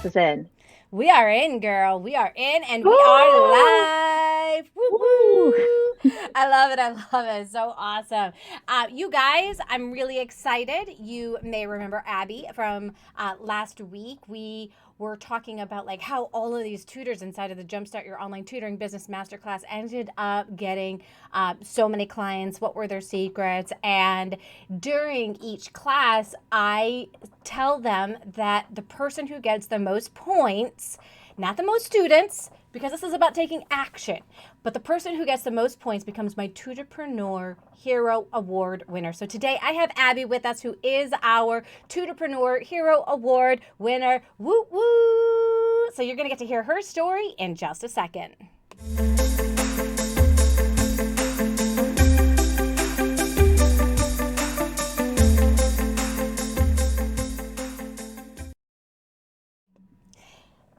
Masterclass is in. We are in, girl. We are in and we are Woo! live. Woo Woo! woo. I love it. I love it. So awesome. You guys, I'm really excited. You may remember Abby from last week. We were talking about like how all of these tutors inside of the Jumpstart Your Online Tutoring Business Masterclass ended up getting so many clients. What were their secrets? And during each class, I tell them that the person who gets the most points, not the most students, because this is about taking action, but the person who gets the most points becomes my Tutorpreneur Hero Award winner. So today I have Abby with us, who is our Tutorpreneur Hero Award winner. Woo woo! So you're going to get to hear her story in just a second.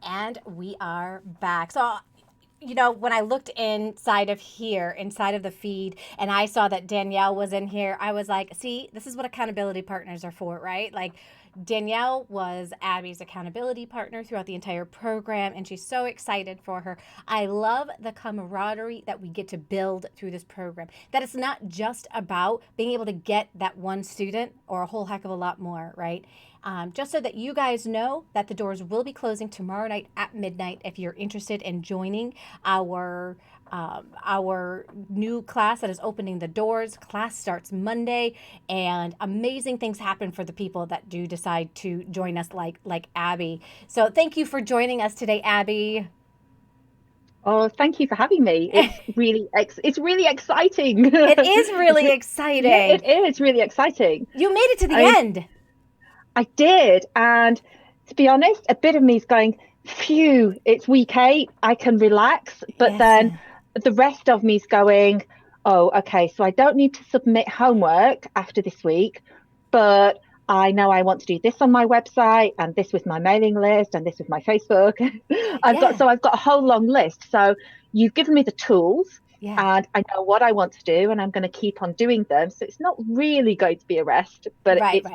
And we are back. So, when I looked inside of here, inside of the feed, and I saw that Danielle was in here, I was like, see, this is what accountability partners are for, right? Like, Danielle was Abby's accountability partner throughout the entire program, and she's so excited for her. I love the camaraderie that we get to build through this program. That it's not just about being able to get that one student or a whole heck of a lot more, right? Just so that you guys know that the doors will be closing tomorrow night at midnight. If you're interested in joining our new class that is opening the doors, class starts Monday, and amazing things happen for the people that do decide to join us, like Abby. So thank you for joining us today, Abby. Oh, thank you for having me. It's really exciting. It is It's really yeah, exciting. it is really exciting. You made it to the I mean, end. I did, and to be honest, a bit of me is going, phew, it's week 8, I can relax. But Yes. then the rest of me is going, oh, okay, so I don't need to submit homework after this week, but I know I want to do this on my website and this with my mailing list and this with my Facebook. Yeah. I've got a whole long list. So you've given me the tools Yeah. and I know what I want to do and I'm going to keep on doing them. So it's not really going to be a rest, but Right, right.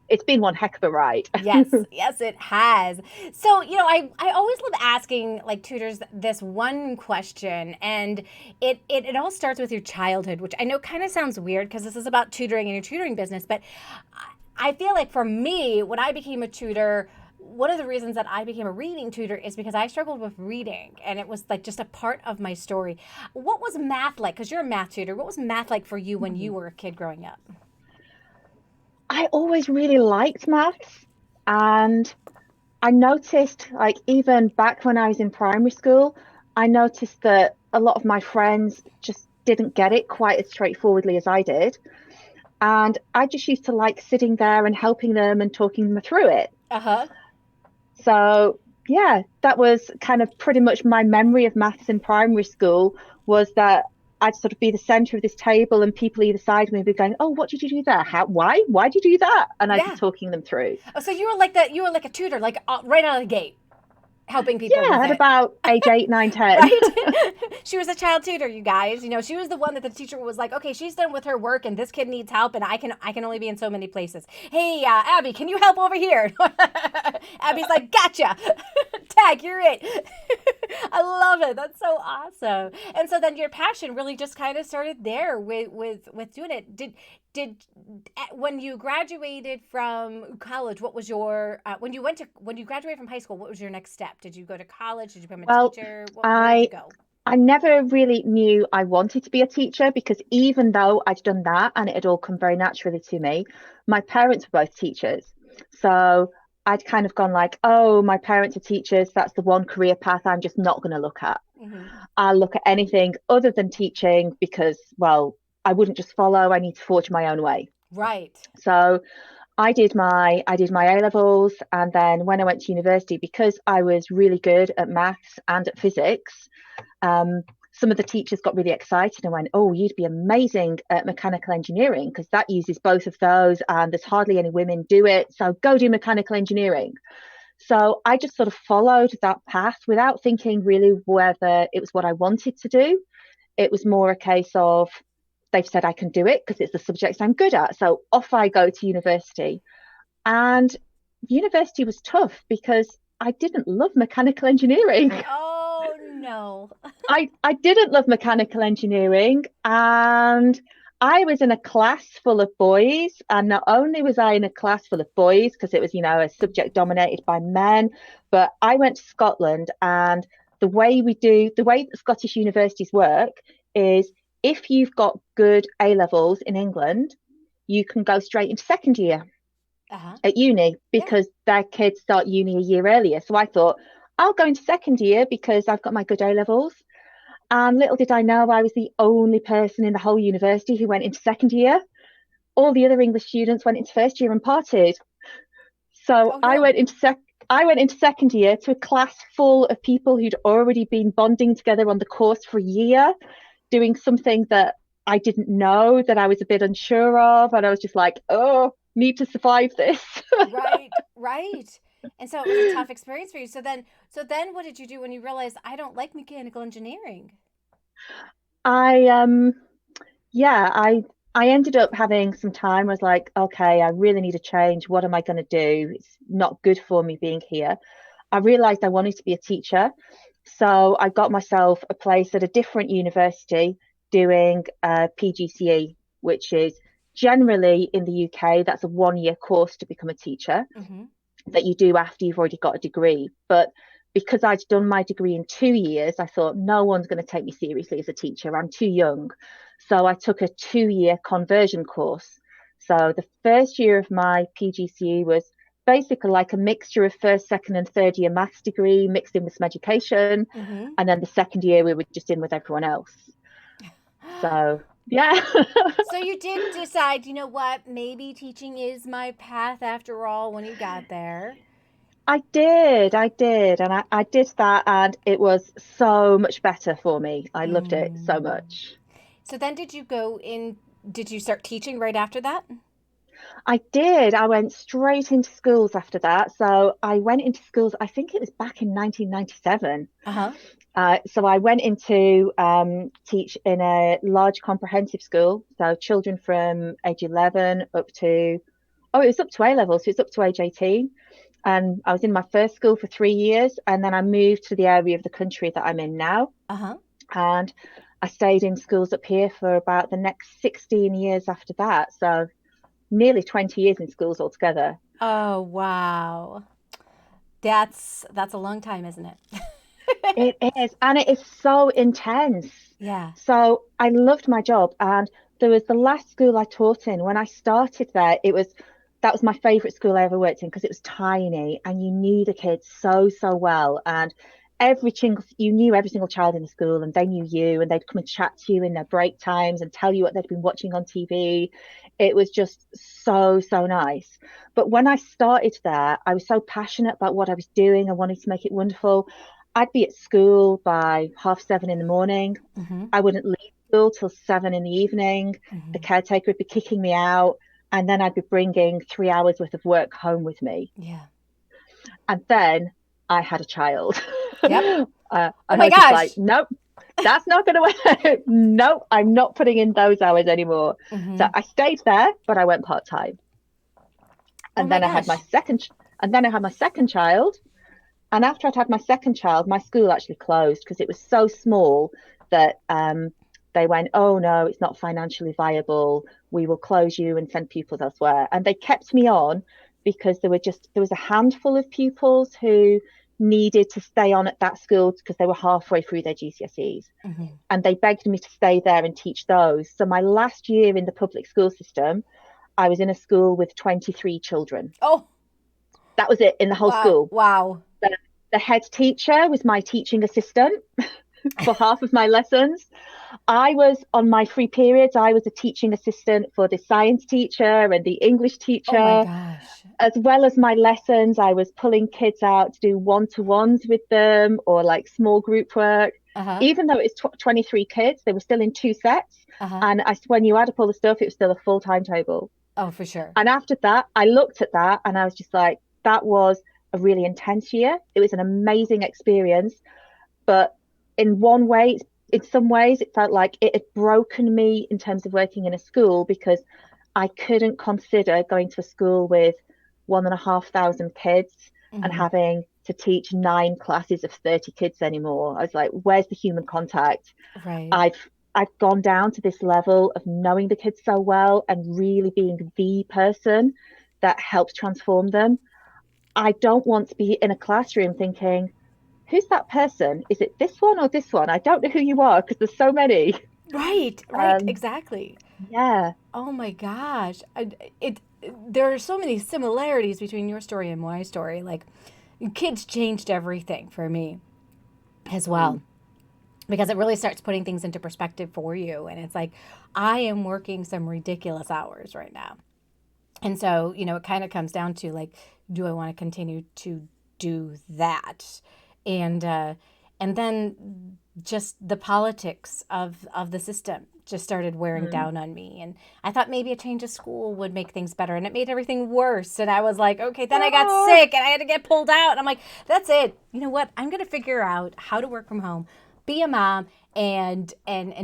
it's been one heck of a ride. Yes, yes, it has. So, I always love asking like tutors this one question, and it all starts with your childhood, which I know kind of sounds weird because this is about tutoring and your tutoring business, but I feel like for me, when I became a tutor, one of the reasons that I became a reading tutor is because I struggled with reading and it was like just a part of my story. What was math like? Because you're a math tutor. What was math like for you when you were a kid growing up? I always really liked maths, and I noticed, like, even back when I was in primary school, I noticed that a lot of my friends just didn't get it quite as straightforwardly as I did. And I just used to like sitting there and helping them and talking them through it. Uh huh. So, yeah, that was kind of pretty much my memory of maths in primary school, was that I'd sort of be the center of this table and people either side of me would be going, oh, what did you do there? Why did you do that? And I'd be Yeah. talking them through. Oh, so you were like that. You were like a tutor, like right out of the gate, helping people Yeah, with at it. about age 8, 9, 10. Right? She was a child tutor, you guys. She was the one that the teacher was like, okay, she's done with her work, and this kid needs help, and I can only be in so many places. Hey, Abby, can you help over here? Abby's like, gotcha. Tag, you're it. I love it. That's so awesome. And so then your passion really just kind of started there with doing it. Did when you graduated from college, what was your when you graduated from high school, what was your next step? Did you go to college? Did you become a Well, teacher? Where did you I go? I never really knew I wanted to be a teacher, because even though I'd done that and it had all come very naturally to me, my parents were both teachers. So I'd kind of gone like, oh, my parents are teachers. That's the one career path I'm just not going to look at. Hmm. I'll look at anything other than teaching because, well, I wouldn't just follow. I need to forge my own way. Right. So I did my A levels, and then when I went to university, because I was really good at maths and at physics, um, some of the teachers got really excited and went, "Oh, you'd be amazing at mechanical engineering because that uses both of those, and there's hardly any women do it. So go do mechanical engineering." So I just sort of followed that path without thinking really whether it was what I wanted to do. It was more a case of they've said I can do it because it's the subjects I'm good at. So off I go to university. And university was tough because I didn't love mechanical engineering. Oh no. I didn't love mechanical engineering, and I was in a class full of boys. And not only was I in a class full of boys, because it was, a subject dominated by men, but I went to Scotland, and the way that Scottish universities work is if you've got good A levels in England, you can go straight into second year at uni Yeah. because their kids start uni a year earlier. So I thought, I'll go into second year because I've got my good A levels. And little did I know I was the only person in the whole university who went into second year. All the other English students went into first year and partied. So Oh no. I went into second year to a class full of people who'd already been bonding together on the course for a year, doing something that I didn't know, that I was a bit unsure of. And I was just like, oh, need to survive this. Right, right. And so it was a tough experience for you. So then what did you do when you realized I don't like mechanical engineering? I yeah, I ended up having some time. I was like, okay, I really need a change. What am I going to do? It's not good for me being here. I realized I wanted to be a teacher. So I got myself a place at a different university doing PGCE, which is generally in the UK, that's a 1 year course to become a teacher Mm-hmm. that you do after you've already got a degree. But because I'd done my degree in 2 years, I thought no one's going to take me seriously as a teacher. I'm too young. So I took a 2 year conversion course. So the first year of my PGCE was basically like a mixture of first, second, and third year maths degree mixed in with some education. Mm-hmm. And then the second year, we were just in with everyone else. So, yeah. So you did decide, you know what, maybe teaching is my path after all when you got there. I did. And I did that, and it was so much better for me. I loved it so Mm. much. So then did you start teaching right after that? I did. I went straight into schools after that. So I went into schools, I think it was back in 1997. Uh-huh. So I went into teach in a large comprehensive school. So children from age 11 up to, oh, it was up to A level. So it's up to age 18. And I was in my first school for 3 years. And then I moved to the area of the country that I'm in now. Uh-huh. And I stayed in schools up here for about the next 16 years after that. So nearly 20 years in schools altogether. Oh, wow. That's a long time, isn't it? It is, and it is so intense. Yeah. So I loved my job, and there was the last school I taught in. When I started there, that was my favorite school I ever worked in because it was tiny and you knew the kids so well. And you knew every single child in the school, and they knew you, and they'd come and chat to you in their break times and tell you what they'd been watching on TV. It was just so nice. But when I started there, I was so passionate about what I was doing. I wanted to make it wonderful. I'd be at school by 7:30 in the morning. Mm-hmm. I wouldn't leave school till 7 in the evening. The Mm-hmm. caretaker would be kicking me out, and then I'd be bringing 3 hours worth of work home with me. Yeah. And then I had a child. Yep. And Oh I my was just like, gosh. nope, that's not going to work. Nope, I'm not putting in those hours anymore. So Mm-hmm. I stayed there, but I went part time. Oh And my then I had gosh. my second, and then I had my second child. And after I'd had my second child, my school actually closed because it was so small that they went, oh no, it's not financially viable. We will close you and send pupils elsewhere. And they kept me on because there was a handful of pupils who needed to stay on at that school because they were halfway through their GCSEs. Mm-hmm. And they begged me to stay there and teach those. So my last year in the public school system, I was in a school with 23 children. Oh, That was it in the whole wow. school. Wow. The head teacher was my teaching assistant for half of my lessons. I was on my free periods, I was a teaching assistant for the science teacher and the English Oh my teacher. gosh. As well as my lessons, I was pulling kids out to do one-to-ones with them or like small group work. Uh-huh. Even though it's 23 kids, they were still in two sets. Uh-huh. And when you add up all the stuff, it was still a full timetable. Oh, for sure. And after that, I looked at that and I was just like, that was a really intense year. It was an amazing experience. But in some ways, it felt like it had broken me in terms of working in a school because I couldn't consider going to a school with 1,500 kids and Mm-hmm. having to teach 9 classes of 30 kids anymore. I was like, where's the human contact? Right. I've gone down to this level of knowing the kids so well and really being the person that helps transform them. I don't want to be in a classroom thinking, who's that person? Is it this one or this one? I don't know who you are because there's so many. Right, Um, exactly. yeah, Oh my gosh. There are so many similarities between your story and my story. Like, kids changed everything for me as well. Because it really starts putting things into perspective for you. And it's like, I am working some ridiculous hours right now. And so, it kind of comes down to like, do I want to continue to do that? And then just the politics of the system just started wearing down on me. And I thought maybe a change of school would make things better. And it made everything worse. And I was like, okay, then I got sick and I had to get pulled out. And I'm like, that's it. You know what? I'm going to figure out how to work from home, be a mom, and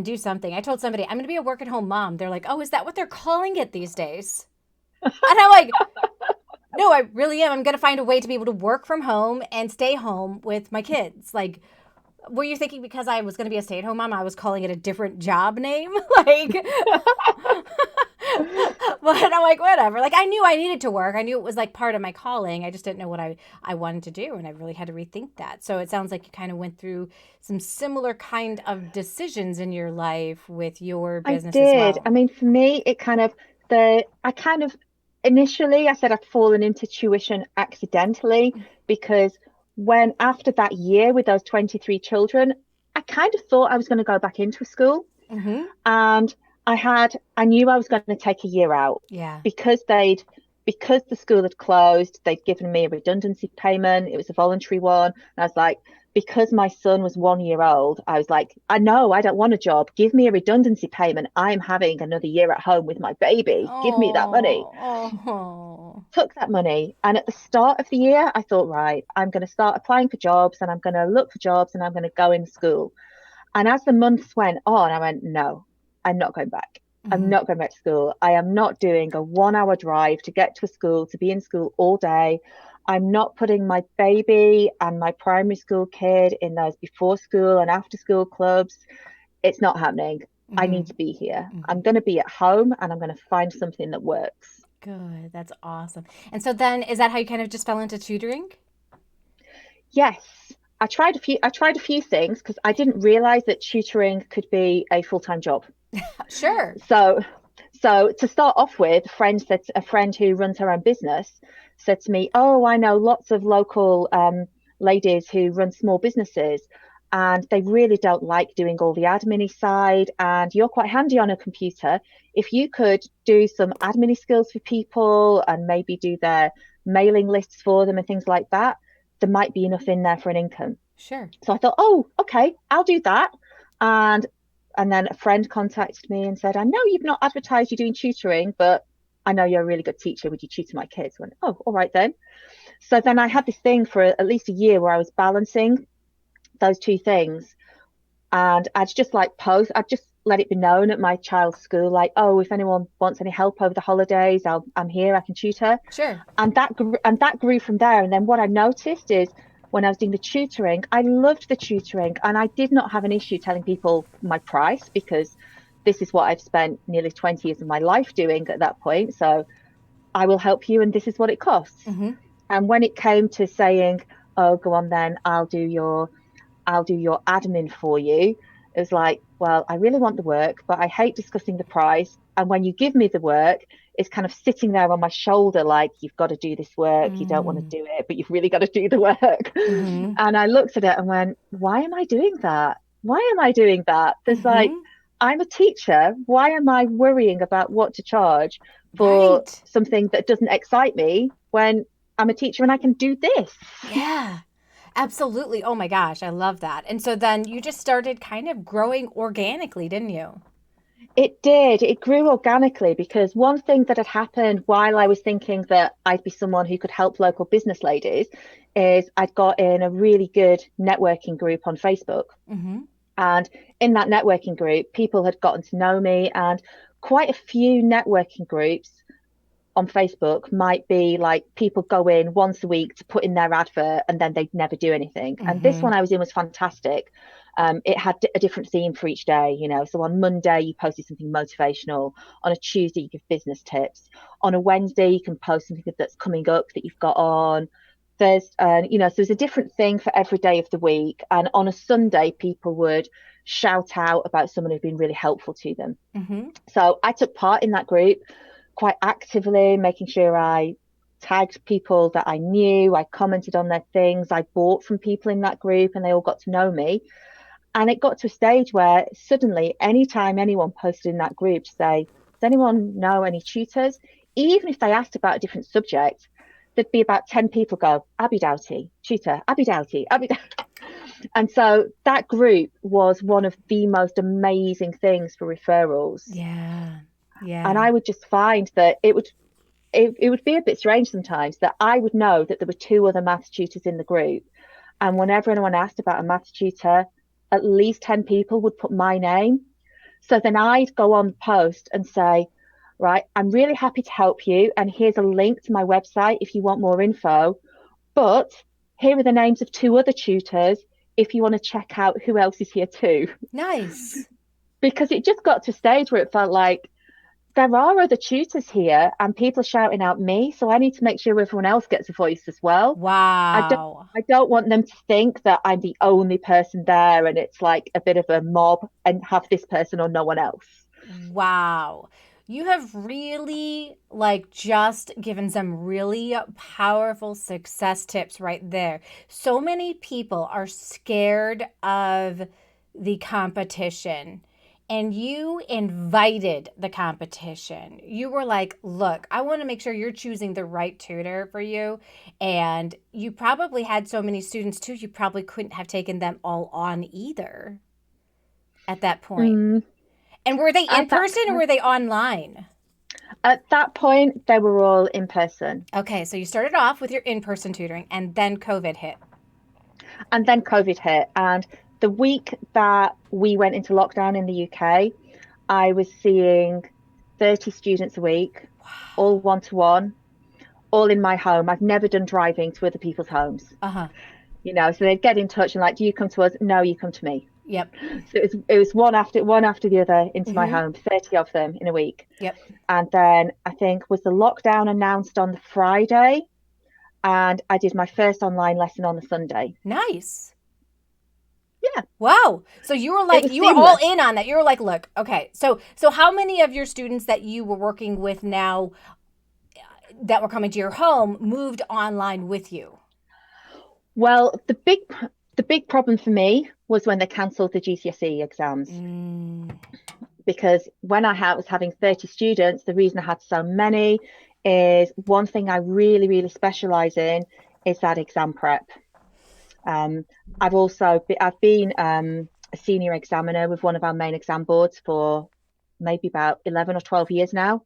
do something. I told somebody I'm going to be a work at home mom. They're like, oh, is that what they're calling it these days? And I'm like, no, I really am. I'm going to find a way to be able to work from home and stay home with my kids. Like, were you thinking because I was going to be a stay-at-home mom, I was calling it a different job name? Like, but I'm like, whatever. Like, I knew I needed to work. I knew it was like part of my calling. I just didn't know what I wanted to do. And I really had to rethink that. So it sounds like you kind of went through some similar kind of decisions in your life with your I business as did. well. I mean, for me, I kind of initially I said I'd fallen into tuition accidentally because when after that year with those 23 children, I kind of thought I was going to go back into school. Mm-hmm. And I knew I was going to take a year out Yeah. because because the school had closed, they'd given me a redundancy payment. It was a voluntary one. And I was like, because my son was 1 year old, I was like, I know I don't want a job. Give me a redundancy payment. I'm having another year at home with my baby. Give me that money. Oh, oh. Took that money. And at the start of the year, I thought, right, I'm going to start applying for jobs and I'm going to look for jobs and I'm going to go in school. And as the months went on, I went, no, I'm not going back. I'm Mm-hmm. not going back to school. I am not doing a 1 hour drive to get to a school, to be in school all day. I'm not putting my baby and my primary school kid in those before school and after school clubs. It's not happening. I Mm-hmm. need to be here. Mm-hmm. I'm going to be at home and I'm going to find something that works. Good. That's awesome. And so then is that how you kind of just fell into tutoring? Yes. I tried a few things because I didn't realize that tutoring could be a full-time job. Sure. So to start off with, a friend who runs her own business said to me, "Oh, I know lots of local ladies who run small businesses, and they really don't like doing all the admin side. And you're quite handy on a computer. If you could do some admin skills for people and maybe do their mailing lists for them and things like that, there might be enough in there for an income." Sure. So I thought, oh, okay, I'll do that. And then a friend contacted me and said, I know you've not advertised you're doing tutoring, but I know you're a really good teacher. Would you tutor my kids? I went, oh, all right then. So then I had this thing for at least a year where I was balancing those two things. And I'd just let it be known at my child's school, like, oh, if anyone wants any help over the holidays, I'm here, I can tutor. Sure. And that grew from there. And then what I noticed is when I was doing the tutoring, I loved the tutoring and I did not have an issue telling people my price because this is what I've spent nearly 20 years of my life doing at that point. So I will help you and this is what it costs. Mm-hmm. And when it came to saying, oh, go on then, I'll do your admin for you. It was like, well, I really want the work, but I hate discussing the price. And when you give me the work, it's kind of sitting there on my shoulder, like, you've got to do this work. You don't want to do it, but you've really got to do the work. Mm-hmm. And I looked at it and went, why am I doing that? Why am I doing that? There's like, Mm-hmm. I'm a teacher. Why am I worrying about what to charge for Right. something that doesn't excite me when I'm a teacher and I can do this? Yeah. Absolutely. Oh my gosh, I love that. And so then you just started kind of growing organically, didn't you? It did. It grew organically because one thing that had happened while I was thinking that I'd be someone who could help local business ladies is I'd got in a really good networking group on Facebook. Mm-hmm. And in that networking group, people had gotten to know me, and quite a few networking groups on Facebook might be like people go in once a week to put in their advert and then they'd never do anything. And this one I was in was fantastic. It had a different theme for each day, you know. So on Monday, you posted something motivational. On a Tuesday, you give business tips. On a Wednesday, you can post something that's coming up that you've got on Thursday. You know, so there's a different thing for every day of the week. And on a Sunday, people would shout out about someone who'd been really helpful to them. So I took part in that group quite actively, making sure I tagged people that I knew. I commented on their things. I bought from people in that group and they all got to know me. And it got to a stage where suddenly, anytime anyone posted in that group to say, does anyone know any tutors? Even if they asked about a different subject, there'd be about 10 people go, Abi Doughty, tutor, Abi Doughty, Abi Doughty. And so that group was one of the most amazing things for referrals. Yeah. And I would just find that it would be a bit strange sometimes that I would know that there were 2 other maths tutors in the group. And whenever anyone asked about a maths tutor, at least 10 people would put my name. So then I'd go on the post and say, right, I'm really happy to help you. And here's a link to my website if you want more info. But here are the names of 2 other tutors if you want to check out who else is here too. Nice. Because it just got to a stage where it felt like there are other tutors here and people are shouting out me. So I need to make sure everyone else gets a voice as well. Wow. I don't want them to think that I'm the only person there and it's like a bit of a mob and have this person or no one else. Wow. You have really just given some really powerful success tips right there. So many people are scared of the competition. And you invited the competition. You were like, look, I want to make sure you're choosing the right tutor for you. And you probably had so many students too, you probably couldn't have taken them all on either at that point. And were they in person or were they online? At that point, they were all in person. Okay, so you started off with your in-person tutoring and then COVID hit. And then COVID hit. And the week that we went into lockdown in the UK, I was seeing 30 students a week, all one-to-one, all in my home. I've never done driving to other people's homes. You know, so they'd get in touch and like, do you come to us? No, you come to me. Yep. So it was one after the other into my home, 30 of them in a week. Yep. And then I think was the lockdown announced on the Friday, and I did my first online lesson on the Sunday. Nice. Yeah. Wow. So you were like, you were all in on that. You were like, look, okay. So how many of your students that you were working with now that were coming to your home moved online with you? Well, the big problem for me was when they cancelled the GCSE exams. Because when I was having 30 students, the reason I had so many is one thing I really, really specialize in is that exam prep. I've been a senior examiner with one of our main exam boards for maybe about 11 or 12 years now.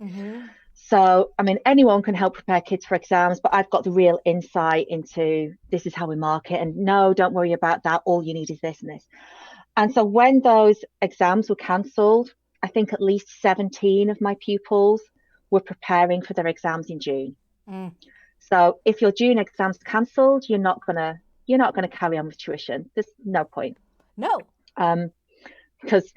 So, I mean, anyone can help prepare kids for exams, but I've got the real insight into this is how we market. And no, don't worry about that. All you need is this and this. And so when those exams were cancelled, I think at least 17 of my pupils were preparing for their exams in June. So if your June exam's cancelled, you're not gonna carry on with tuition. There's no point. No. Because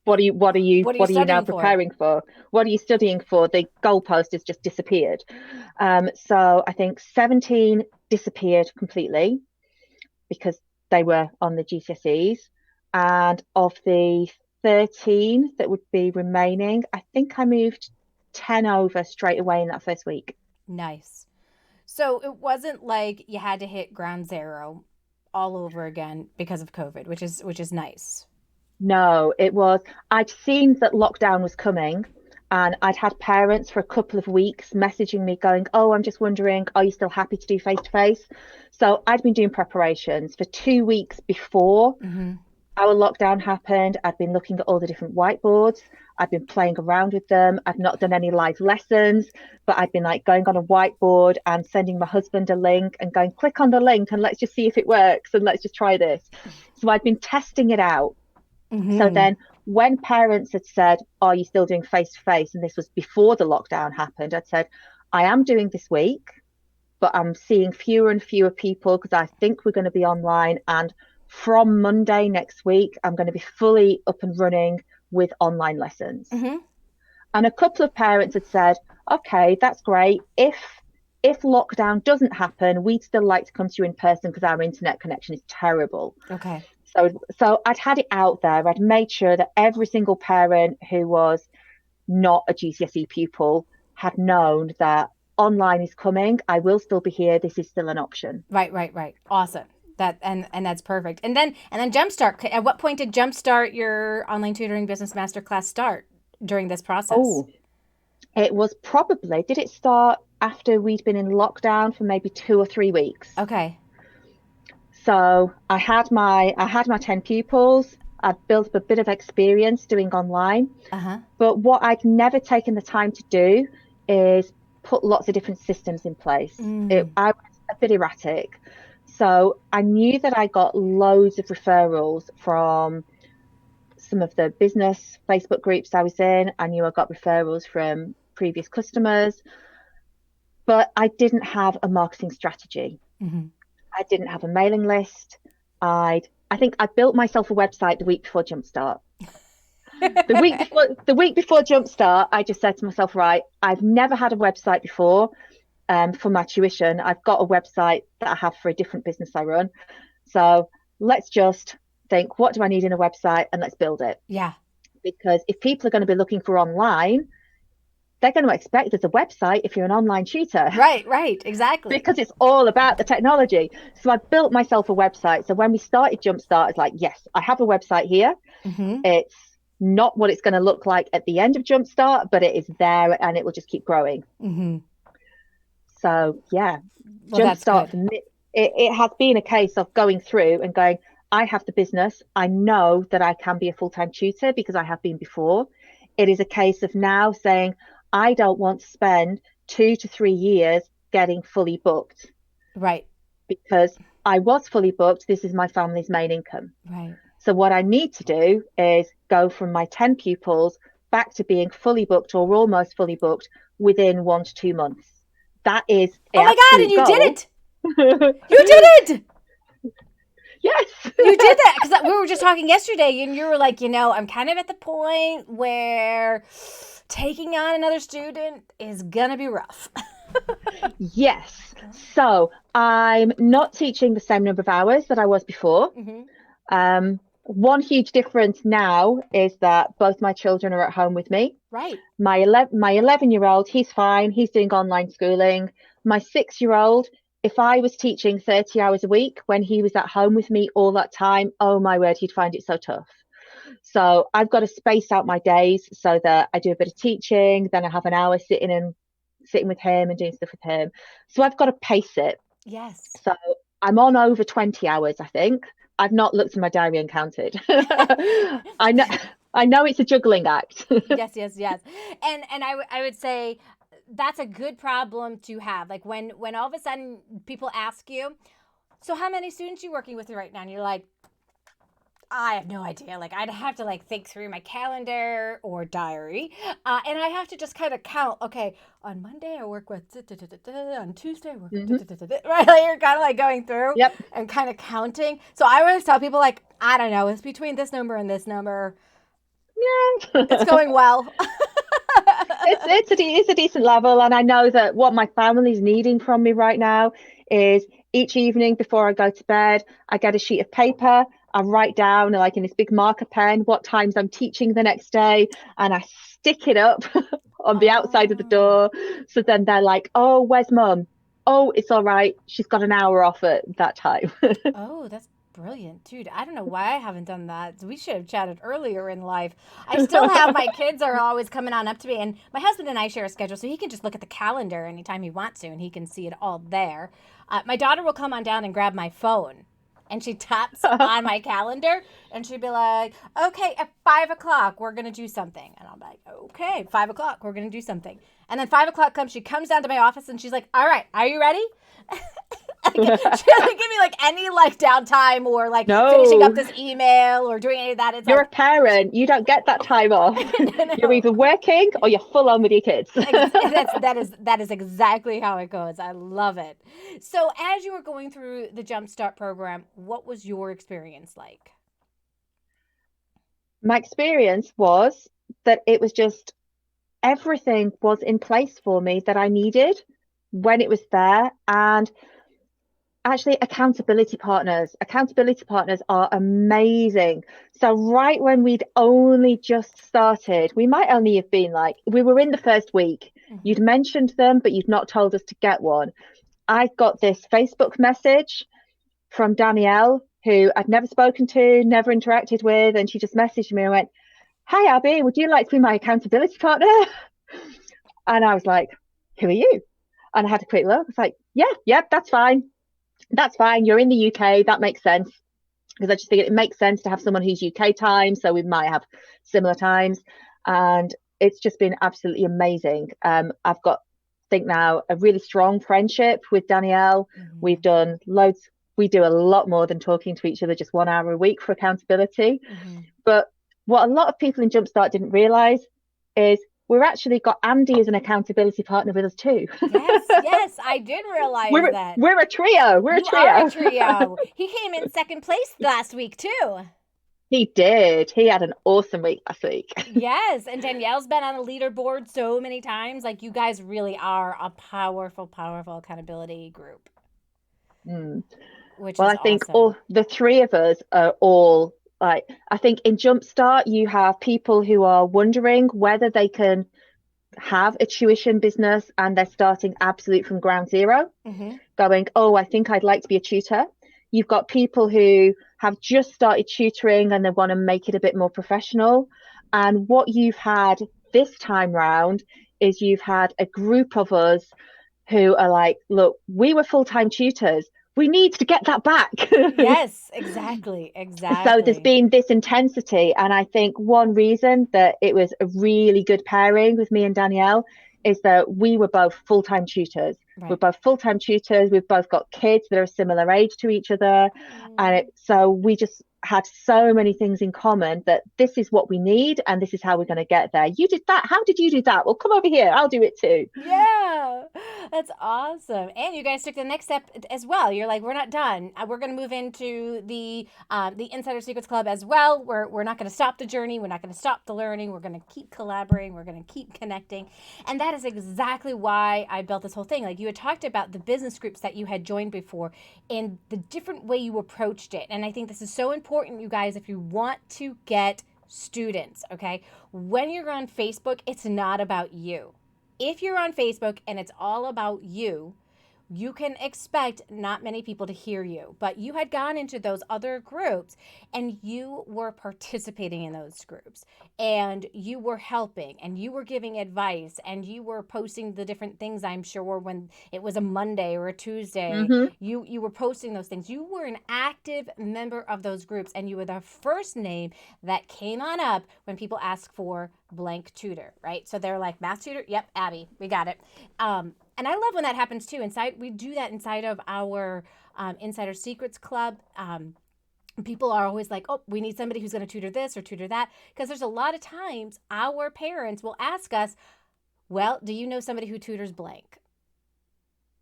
what are you now preparing for? What are you studying for? The goalpost has just disappeared. So I think 17 disappeared completely because they were on the GCSEs. And of the 13 that would be remaining, I think I moved 10 over straight away in that first week. Nice. So it wasn't like you had to hit ground zero all over again because of COVID, which is nice. No, it was. I'd seen that lockdown was coming, and I'd had parents for a couple of weeks messaging me going, oh, I'm just wondering, are you still happy to do face-to-face? So I'd been doing preparations for 2 weeks before our lockdown happened. I'd been looking at all the different whiteboards. I've been playing around with them. I've not done any live lessons, but I've been like going on a whiteboard and sending my husband a link and going, click on the link and let's just see if it works and let's just try this. So I'd been testing it out. So then when parents had said, are you still doing face-to-face? And this was before the lockdown happened. I'd said, I am doing this week, but I'm seeing fewer and fewer people because I think we're going to be online. And from Monday next week, I'm going to be fully up and running with online lessons. Mm-hmm. And a couple of parents had said, okay, that's great. If lockdown doesn't happen, we'd still like to come to you in person because our internet connection is terrible. Okay. So I'd had it out there. I'd made sure that every single parent who was not a GCSE pupil had known that online is coming. I will still be here. This is still an option. Right. Awesome. That and that's perfect. And then Jumpstart. At what point did Jumpstart, your online tutoring business masterclass, start during this process? Oh, it was probably, did it start after we'd been in lockdown for maybe 2 or 3 weeks? Okay. So I had my 10 pupils. I've built up a bit of experience doing online. Uh-huh. But what I'd never taken the time to do is put lots of different systems in place. I was a bit erratic. So I knew that I got loads of referrals from some of the business Facebook groups I was in. I knew I got referrals from previous customers, but I didn't have a marketing strategy. Mm-hmm. I didn't have a mailing list. I think I built myself a website the week before Jumpstart. The week before Jumpstart, I just said to myself, right, I've never had a website before for my tuition. I've got a website that I have for a different business I run. So let's just think, what do I need in a website? And let's build it. Yeah. Because if people are going to be looking for online, they're going to expect there's a website if you're an online tutor. Right, exactly. Because it's all about the technology. So I built myself a website. So when we started Jumpstart, it's like, yes, I have a website here. Mm-hmm. It's not what it's going to look like at the end of Jumpstart, but it is there and it will just keep growing. Mm-hmm. So yeah, well, Jumpstart for me, it has been a case of going through and going, I have the business. I know that I can be a full-time tutor because I have been before. It is a case of now saying, I don't want to spend 2 to 3 years getting fully booked. Right. Because I was fully booked. This is my family's main income. Right. So what I need to do is go from my 10 pupils back to being fully booked or almost fully booked within 1 to 2 months. That is oh my God, and you goal. did it. You did it. Yes. You did that because we were just talking yesterday and you were like, I'm kind of at the point where taking on another student is going to be rough. Yes. So I'm not teaching the same number of hours that I was before. Mm-hmm. One huge difference now is that both my children are at home with me. Right. My 11-year-old, he's fine. He's doing online schooling. My 6-year-old, if I was teaching 30 hours a week when he was at home with me all that time, oh my word, he'd find it so tough. So I've got to space out my days so that I do a bit of teaching, then I have an hour sitting with him and doing stuff with him. So I've got to pace it. Yes. So I'm on over 20 hours, I think. I've not looked in my diary and counted. I know it's a juggling act. Yes. And I would say that's a good problem to have. Like when all of a sudden people ask you, so how many students are you working with right now? And you're like, I have no idea. Like I'd have to think through my calendar or diary. And I have to just kind of count. Okay, on Monday I work with, on Tuesday I work with, right? You're kind of going through and kind of counting. So I always tell people I don't know, it's between this number and this number. Yeah. It's going well. It's a decent level. And I know that what my family's needing from me right now is each evening before I go to bed, I get a sheet of paper. I write down in this big marker pen what times I'm teaching the next day, and I stick it up on the outside of the door. So then they're like, oh, where's mum? Oh, it's all right. She's got an hour off at that time. Oh, that's brilliant, dude. I don't know why I haven't done that. We should have chatted earlier in life. I still have my kids are always coming on up to me, and my husband and I share a schedule, so he can just look at the calendar anytime he wants to, and he can see it all there. My daughter will come on down and grab my phone. And she taps on my calendar and she'd be like, okay, at 5:00, we're going to do something. And I'm like, okay, 5:00, we're going to do something. And then 5:00 comes, she comes down to my office and she's like, all right, are you ready? And she doesn't give me like any like downtime or like finishing up this email or doing any of that. It's you're like, a parent. You don't get that time off. no. You're either working or you're full on with your kids. That is exactly how it goes. I love it. So as you were going through the Jumpstart program, what was your experience like? My experience was that it was just everything was in place for me that I needed when it was there. And actually, accountability partners are amazing. So right when we'd only just started, we might only have been like, we were in the first week. You'd mentioned them, but you'd not told us to get one. I got this Facebook message from Danielle, who I'd never spoken to, never interacted with. And she just messaged me and went, "Hi, Abby, would you like to be my accountability partner?" And I was like, "Who are you?" And I had a quick look. I was like, yeah, that's fine. That's fine. You're in the UK. That makes sense. Because I just think it makes sense to have someone who's UK time. So we might have similar times. And it's just been absolutely amazing. I've got, I think now, a really strong friendship with Danielle. We've done loads. We do a lot more than talking to each other, just 1 hour a week for accountability. But what a lot of people in Jumpstart didn't realize is we've actually got Andy as an accountability partner with us too. Yes, I did realize that. We're a trio. You are a trio. He came in second place last week too. He did. He had an awesome week last week. Yes, and Danielle's been on the leaderboard so many times. Like, you guys really are a powerful, powerful accountability group. Which is I think awesome. all the three of us are all like, I think in Jumpstart you have people who are wondering whether they can have a tuition business and they're starting absolute from ground zero, going, "Oh, I think I'd like to be a tutor." You've got people who have just started tutoring and they want to make it a bit more professional. And what you've had this time round is you've had a group of us who are like, "Look, we were full-time tutors. We need to get that back." Yes, exactly. So there's been this intensity. And I think one reason that it was a really good pairing with me and Danielle is that we were both full-time tutors. Right. We're both full-time tutors. We've both got kids that are a similar age to each other. And so we just had so many things in common that this is what we need and this is how we're going to get there. You did that. How did you do that? Well, come over here. I'll do it too. Yeah, that's awesome. And you guys took the next step as well. You're like, we're not done. We're going to move into the Insider Secrets Club as well. We're not going to stop the journey. We're not going to stop the learning. We're going to keep collaborating. We're going to keep connecting. And that is exactly why I built this whole thing. Like, you had talked about the business groups that you had joined before and the different way you approached it. And I think this is so important, you guys, if you want to get students, okay? When you're on Facebook, it's not about you. If you're on Facebook and it's all about you, you can expect not many people to hear you. But you had gone into those other groups and you were participating in those groups and you were helping and you were giving advice and you were posting the different things, I'm sure, when it was a Monday or a Tuesday. You were posting those things. You were an active member of those groups and you were the first name that came on up when people ask for blank tutor, right? So they're like, math tutor? Yep, Abby, we got it. And I love when that happens too. We do that inside of our Insider Secrets Club. People are always like, "Oh, we need somebody who's going to tutor this or tutor that." Because there's a lot of times our parents will ask us, "Well, do you know somebody who tutors blank?"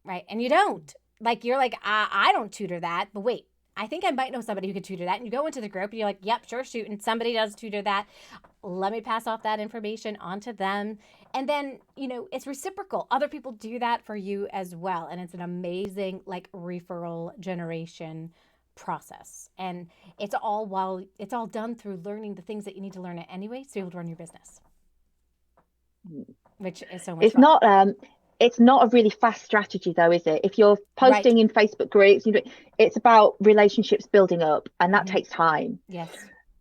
Right? And you don't. Like, you're like, I don't tutor that. But wait, I think I might know somebody who could tutor that. And you go into the group and you're like, "Yep, sure, shoot." And somebody does tutor that. Let me pass off that information onto them. And then, it's reciprocal. Other people do that for you as well. And it's an amazing, referral generation process. And it's all done through learning the things that you need to learn anyway to be able to run your business, which is so much fun. It's not a really fast strategy though, is it? If you're posting in Facebook groups, it's about relationships building up and that takes time. Yes.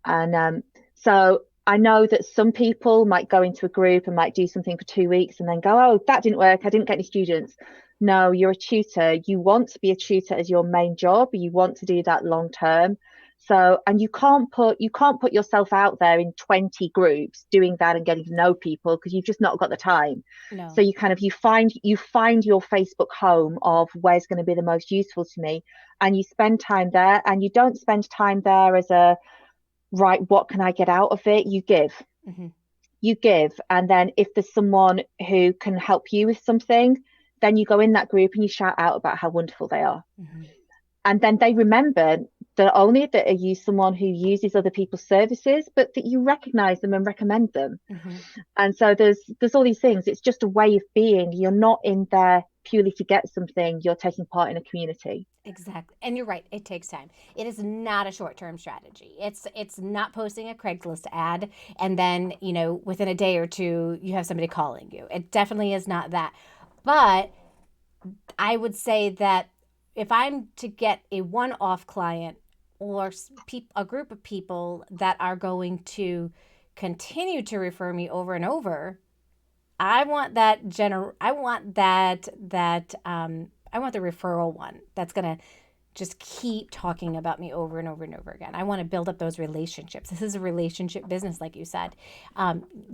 And so I know that some people might go into a group and might do something for 2 weeks and then go, "Oh, that didn't work. I didn't get any students." No, you're a tutor. You want to be a tutor as your main job. You want to do that long term. So, and you can't put yourself out there in 20 groups doing that and getting to know people, because you've just not got the time. So No. you kind of you find your Facebook home of where's going to be the most useful to me, and you spend time there. And you don't spend time there as a, right, what can I get out of it? Mm-hmm. You give, and then if there's someone who can help you with something, then you go in that group and you shout out about how wonderful they are. Mm-hmm. And then they remember that only that are you someone who uses other people's services, but that you recognize them and recommend them. Mm-hmm. And so there's all these things. It's just a way of being. You're not in there purely to get something. You're taking part in a community. Exactly. And you're right, it takes time. It is not a short-term strategy. It's not posting a Craigslist ad and then, within a day or two you have somebody calling you. It definitely is not that. But I would say that if I'm to get a one-off client or a group of people that are going to continue to refer me over and over, I want I want the referral one that's going to just keep talking about me over and over and over again. I want to build up those relationships. This is a relationship business, like you said.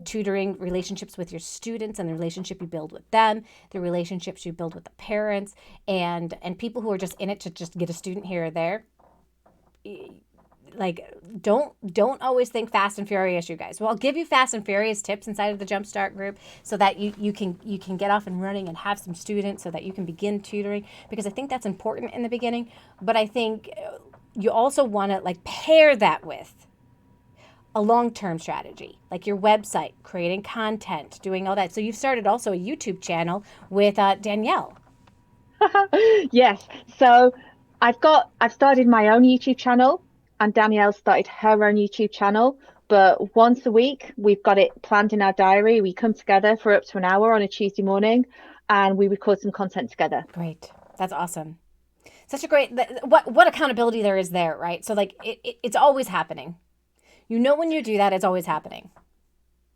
Tutoring, relationships with your students and the relationship you build with them, the relationships you build with the parents, and people who are just in it to just get a student here or there. Like, don't always think fast and furious, you guys. Well, I'll give you fast and furious tips inside of the Jumpstart group so that you can get off and running and have some students so that you can begin tutoring, because I think that's important in the beginning. But I think you also want to pair that with a long-term strategy, like your website, creating content, doing all that. So you've started also a YouTube channel with Danielle. Yes. So I've started my own YouTube channel, and Danielle started her own YouTube channel. But once a week, we've got it planned in our diary. We come together for up to an hour on a Tuesday morning, and we record some content together. Great. That's awesome. Such a great, what accountability there is there, right? So it's always happening. When you do that, it's always happening.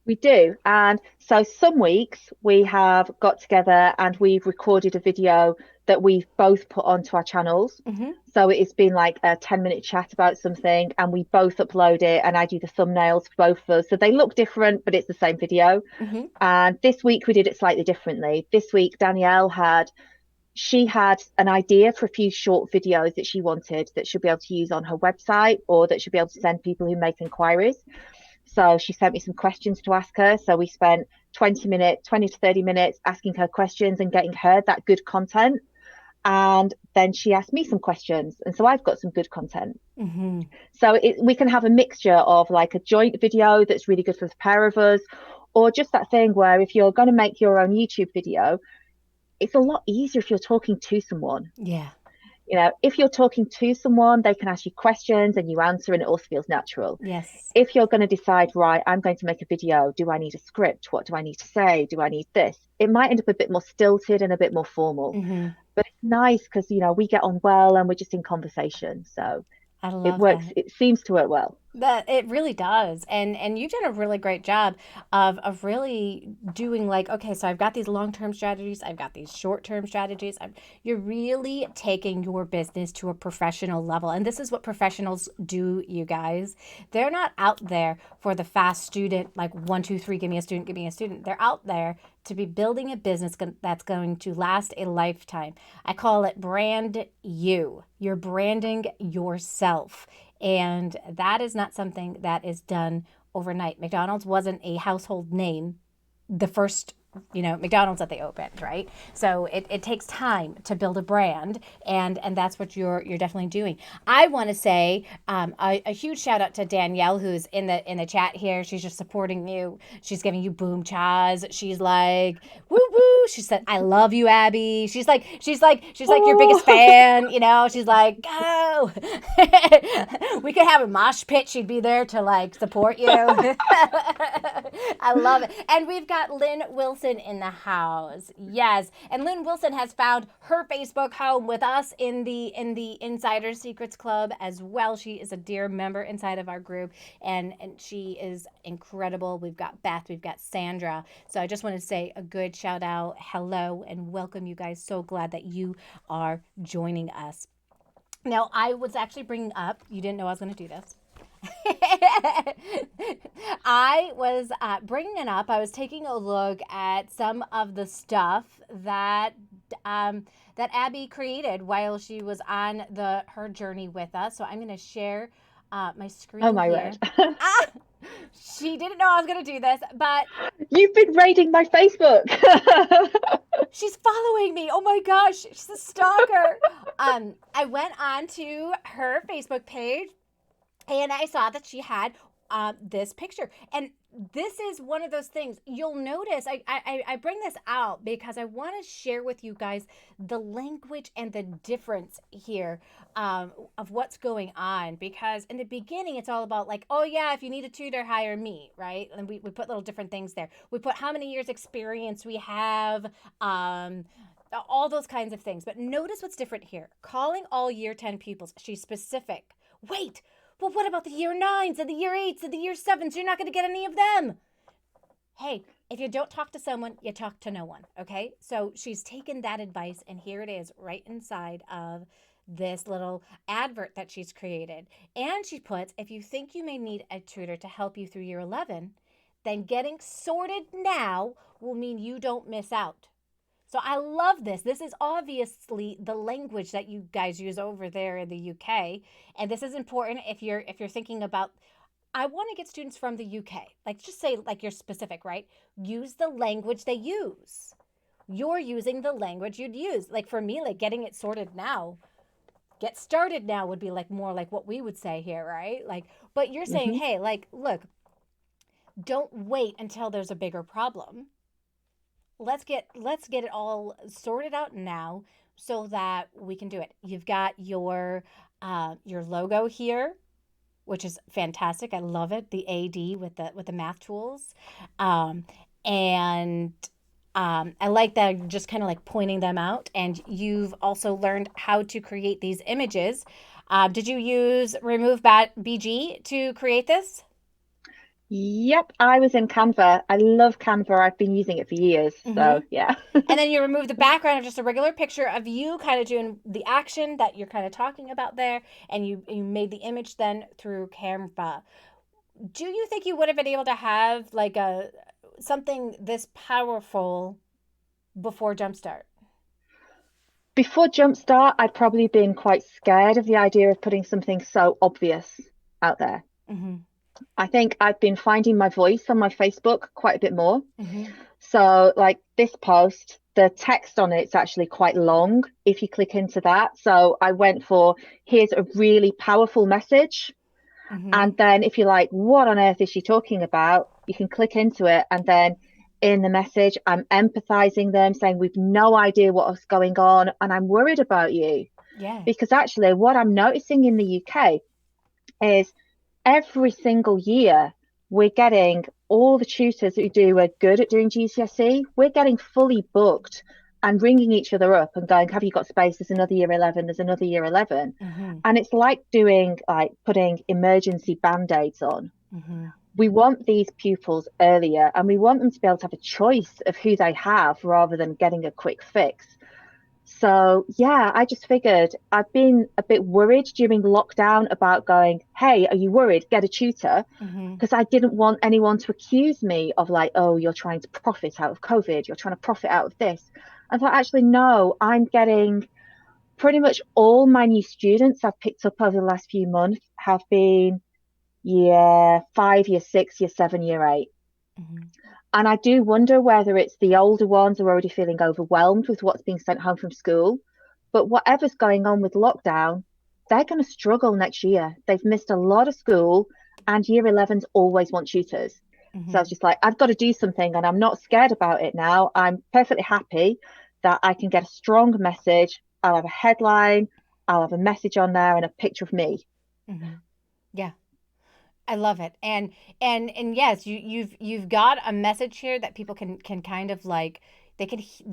We do. And so some weeks we have got together and we've recorded a video that we've both put onto our channels. Mm-hmm. So it's been like a 10-minute chat about something, and we both upload it, and I do the thumbnails for both of us. So they look different, but it's the same video. Mm-hmm. And this week we did it slightly differently. This week, Danielle had an idea for a few short videos that she wanted that she'll be able to use on her website, or that she'll be able to send people who make inquiries. So she sent me some questions to ask her. So we spent 20 to 30 minutes asking her questions and getting her that good content. And then she asked me some questions. And so I've got some good content. Mm-hmm. So we can have a mixture of like a joint video that's really good for the pair of us, or just that thing where if you're going to make your own YouTube video, it's a lot easier if you're talking to someone. Yeah. If you're talking to someone, they can ask you questions and you answer, and it also feels natural. Yes. If you're going to decide, right, I'm going to make a video, do I need a script? What do I need to say? Do I need this? It might end up a bit more stilted and a bit more formal. Mm-hmm. But it's nice because, we get on well and we're just in conversation. So I love it works. that. It seems to work well. That it really does, and you've done a really great job of really doing okay, so I've got these long-term strategies, I've got these short-term strategies. You're really taking your business to a professional level, and this is what professionals do, you guys. They're not out there for the fast student, like 1, 2, 3, give me a student, give me a student. They're out there to be building a business that's going to last a lifetime. I call it brand you. You're branding yourself. And that is not something that is done overnight. McDonald's wasn't a household name the first McDonald's that they opened, right? So it takes time to build a brand, and that's what you're definitely doing. I want to say a huge shout out to Danielle, who's in the chat here. She's just supporting you. She's giving you boom chas. She's like, woo woo. She said, "I love you, Abby." She's like your biggest fan. She's like, go. We could have a mosh pit. She'd be there to support you. I love it. And we've got Lynn Wilson in the house. Yes. And Lynn Wilson has found her Facebook home with us in the Insider Secrets Club as well. She is a dear member inside of our group, and she is incredible. We've got Beth, we've got Sandra. So I just want to say a good shout out, hello, and welcome, you guys. So glad that you are joining us. Now, I was actually bringing up, you didn't know I was going to do this. I was bringing it up. I was taking a look at some of the stuff that Abby created while she was on her journey with us. So I'm going to share my Oh screen my here. word. Ah, she didn't know I was going to do this, but You've been raiding my Facebook. she's following me. Oh my gosh, she's a stalker. I went on to her Facebook page and I saw that she had this picture. And this is one of those things you'll notice. I bring this out because I want to share with you guys the language and the difference here of what's going on. Because in the beginning, it's all about like, oh yeah, if you need a tutor, hire me, right? And we put little different things there. We put how many years experience we have, all those kinds of things. But notice what's different here. Calling all year 10 pupils, she's specific. Wait, well, what about the year 9s and the year 8s and the year 7s? You're not going to get any of them. Hey, if you don't talk to someone, you talk to no one, okay? So she's taken that advice, and here it is right inside of this little advert that she's created. And she puts, if you think you may need a tutor to help you through year 11, then getting sorted now will mean you don't miss out. So I love this. This is obviously the language that you guys use over there in the UK, and this is important if you're thinking about. I want to get students from the UK. Like just say like you're specific, right? Use the language they use. You're using the language you'd use. Like for me, like getting it sorted now, get started now would be like more like what we would say here, right? Like, but you're saying, Mm-hmm. hey, like, look, don't wait until there's a bigger problem. Let's get it all sorted out now so that we can do it. You've got your logo here, which is fantastic. I love it. The AD with the math tools, and I like that you're just kind of like pointing them out. And you've also learned how to create these images. Did you use Remove BG to create this? Yep, I was in Canva. I love Canva. I've been using it for years. Mm-hmm. So, yeah. And then you remove the background of just a regular picture of you kind of doing the action that you're kind of talking about there, and you made the image then through Canva. Do you think you would have been able to have like a something this powerful before Jumpstart? Before Jumpstart, I'd probably been quite scared of the idea of putting something so obvious out there. Mm-hmm. I think I've been finding my voice on my Facebook quite a bit more. Mm-hmm. So, like this post, the text on it's actually quite long if you click into that. So, I went for here's a really powerful message. Mm-hmm. And then, if you're like, what on earth is she talking about? You can click into it. And then in the message, I'm empathizing them, saying, we've no idea what's going on. And I'm worried about you. Yeah. Because actually, what I'm noticing in the UK is every single year we're getting all the tutors who are good at doing GCSE, we're getting fully booked and ringing each other up and going, have you got space? There's another year 11, there's another year 11. Mm-hmm. And it's like putting emergency band-aids on. Mm-hmm. We want these pupils earlier and we want them to be able to have a choice of who they have rather than getting a quick fix. So, yeah, I just figured I've been a bit worried during lockdown about going, hey, are you worried? Get a tutor. Mm-hmm. Because I didn't want anyone to accuse me of like, oh, you're trying to profit out of COVID. You're trying to profit out of this. I thought, actually, no, I'm getting pretty much all my new students I've picked up over the last few months have been year 5, year 6, year 7, year 8. Mm-hmm. And I do wonder whether it's the older ones are already feeling overwhelmed with what's being sent home from school. But whatever's going on with lockdown, they're going to struggle next year. They've missed a lot of school, and year 11s always want tutors. Mm-hmm. So I was just like, I've got to do something, and I'm not scared about it now. I'm perfectly happy that I can get a strong message. I'll have a headline, I'll have a message on there, and a picture of me. Mm-hmm. Yeah. I love it. And yes, you've got a message here that people can kind of like they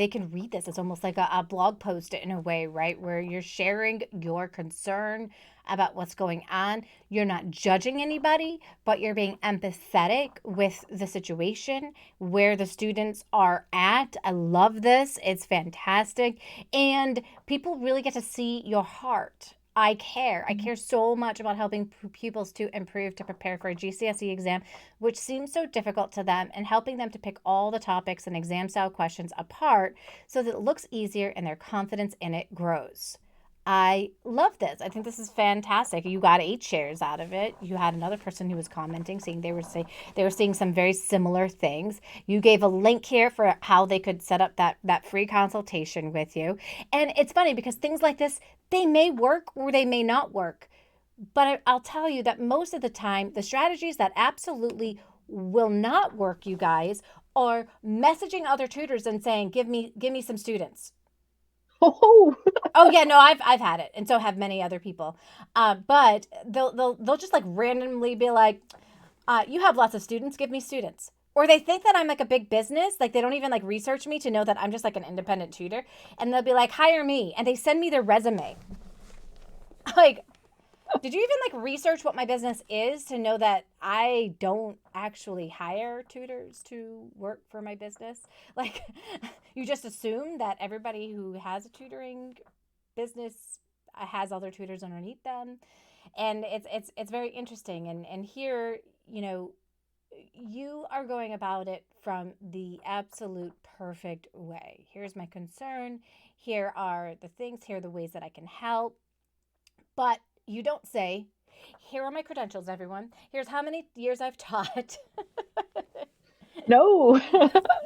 can read this. It's almost like a blog post in a way, right? Where you're sharing your concern about what's going on. You're not judging anybody, but you're being empathetic with the situation where the students are at. I love this. It's fantastic. And people really get to see your heart. I care. I care so much about helping pupils to improve to prepare for a GCSE exam, which seems so difficult to them, and helping them to pick all the topics and exam style questions apart so that it looks easier and their confidence in it grows. I love this. I think this is fantastic. You got 8 shares out of it. You had another person who was commenting, saying they were seeing some very similar things. You gave a link here for how they could set up that free consultation with you. And it's funny because things like this, they may work or they may not work. But I'll tell you that most of the time, the strategies that absolutely will not work, you guys, are messaging other tutors and saying, give me some students. Oh, Oh yeah, no, I've had it, and so have many other people. But they'll just like randomly be like, "You have lots of students. Give me students." Or they think that I'm like a big business, like they don't even like research me to know that I'm just like an independent tutor, and they'll be like, "Hire me," and they send me their resume. Like, did you even like research what my business is to know that I don't actually hire tutors to work for my business? Like, you just assume that everybody who has a tutoring business has other tutors underneath them, and it's very interesting. And here, you know, you are going about it from the absolute perfect way. Here's my concern. Here are the things. Here are the ways that I can help. But you don't say, here are my credentials, everyone. Here's how many years I've taught. no.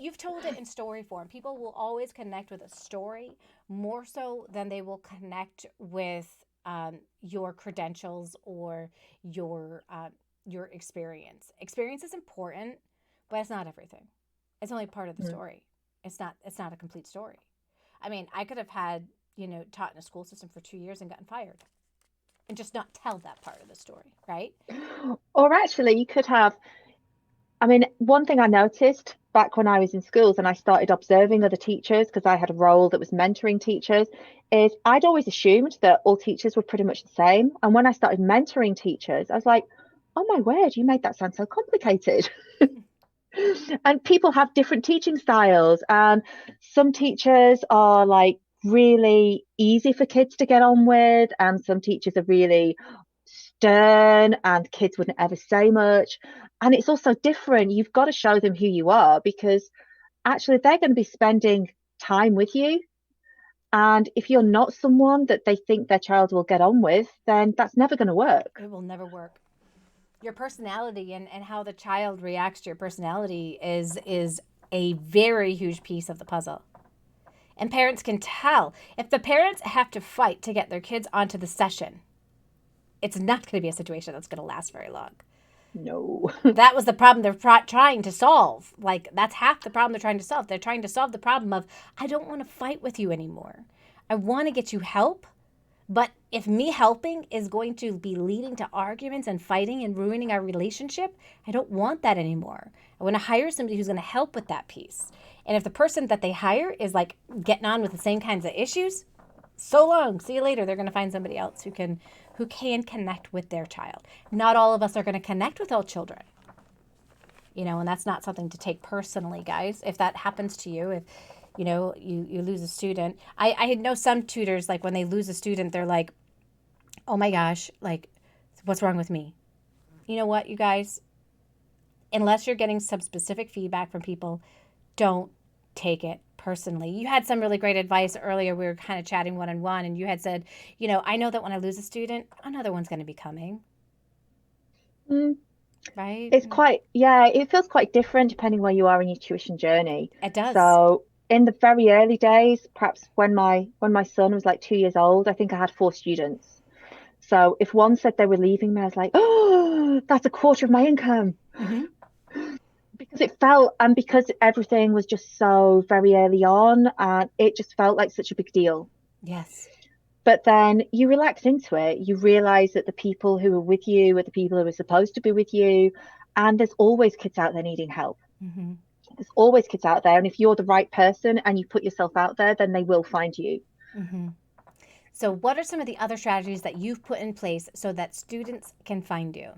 You've told it in story form. People will always connect with a story more so than they will connect with your credentials or your experience. Experience is important, but it's not everything. It's only part of the story. It's not a complete story. I mean, I could have had, taught in a school system for 2 years and gotten fired and just not tell that part of the story, right? Or actually, you could have, I mean, one thing I noticed back when I was in schools and I started observing other teachers because I had a role that was mentoring teachers is I'd always assumed that all teachers were pretty much the same. And when I started mentoring teachers, I was like, oh my word, you made that sound so complicated. And people have different teaching styles. And some teachers are like really easy for kids to get on with, and some teachers are really stern and kids wouldn't ever say much. And it's also different. You've got to show them who you are because actually they're going to be spending time with you. And if you're not someone that they think their child will get on with, then that's never going to work. It will never work. Your personality and how the child reacts to your personality is a very huge piece of the puzzle. And parents can tell. If the parents have to fight to get their kids onto the session, it's not going to be a situation that's going to last very long. No. That was the problem they're trying to solve. Like, that's half the problem they're trying to solve. They're trying to solve the problem of, I don't want to fight with you anymore. I want to get you help. But if me helping is going to be leading to arguments and fighting and ruining our relationship, I don't want that anymore. I want to hire somebody who's going to help with that piece. And if the person that they hire is like getting on with the same kinds of issues, so long, see you later. They're going to find somebody else who can connect with their child. Not all of us are going to connect with all children. And that's not something to take personally, guys. If that happens to you, if you lose a student. I know some tutors, like when they lose a student, they're like, oh my gosh, like, what's wrong with me? You know what, you guys? Unless you're getting some specific feedback from people, don't take it personally. You had some really great advice earlier. We were kind of chatting one-on-one, and you had said, I know that when I lose a student, another one's going to be coming. Right? It feels quite different depending where you are in your tuition journey. It does. So in the very early days, perhaps when my son was like 2 years old, I think I had 4 students. So if one said they were leaving me, I was like, oh, that's a quarter of my income. Mm-hmm. Because it felt, and because everything was just so very early on, and it just felt like such a big deal. Yes. But then you relax into it. You realize that the people who are with you are the people who are supposed to be with you. And there's always kids out there needing help. Mm-hmm. There's always kids out there. And if you're the right person and you put yourself out there, then they will find you. Mm-hmm. So what are some of the other strategies that you've put in place so that students can find you?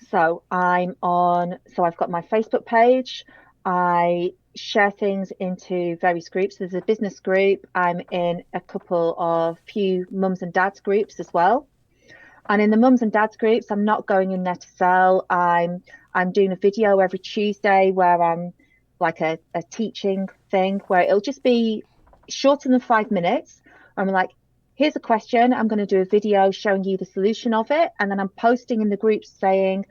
So I've got my Facebook page. I share things into various groups. There's a business group. I'm in a couple of few mums and dads groups as well. And in the mums and dads groups, I'm not going in there to sell. I'm doing a video every Tuesday where I'm like a teaching thing where it'll just be shorter than 5 minutes. I'm like, here's a question. I'm going to do a video showing you the solution of it. And then I'm posting in the groups saying,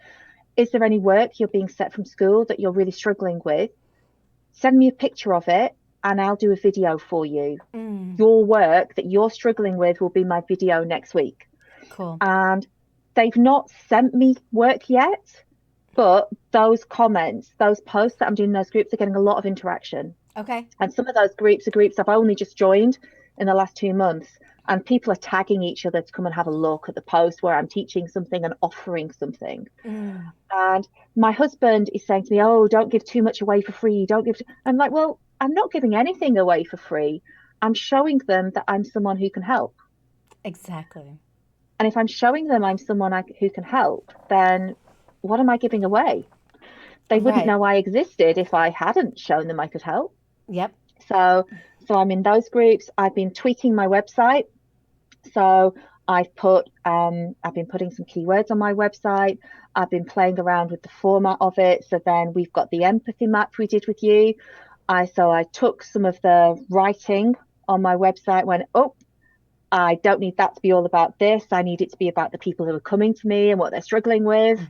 is there any work you're being set from school that you're really struggling with? Send me a picture of it and I'll do a video for you. Your work that you're struggling with will be my video next week. Cool. And they've not sent me work yet, but those comments, those posts that I'm doing in those groups are getting a lot of interaction. Okay. And some of those groups are groups I've only just joined in the last 2 months. And people are tagging each other to come and have a look at the post where I'm teaching something and offering something. And my husband is saying to me, oh, don't give too much away for free. Don't give. I'm like, well, I'm not giving anything away for free. I'm showing them that I'm someone who can help. Exactly. And if I'm showing them I'm someone who can help, then what am I giving away? They wouldn't know I existed if I hadn't shown them I could help. Yep. So I'm in those groups. I've been tweaking my website. So I've been putting some keywords on my website. I've been playing around with the format of it. So then we've got the empathy map we did with you. So I took some of the writing on my website, went, oh, I don't need that to be all about this. I need it to be about the people who are coming to me and what they're struggling with.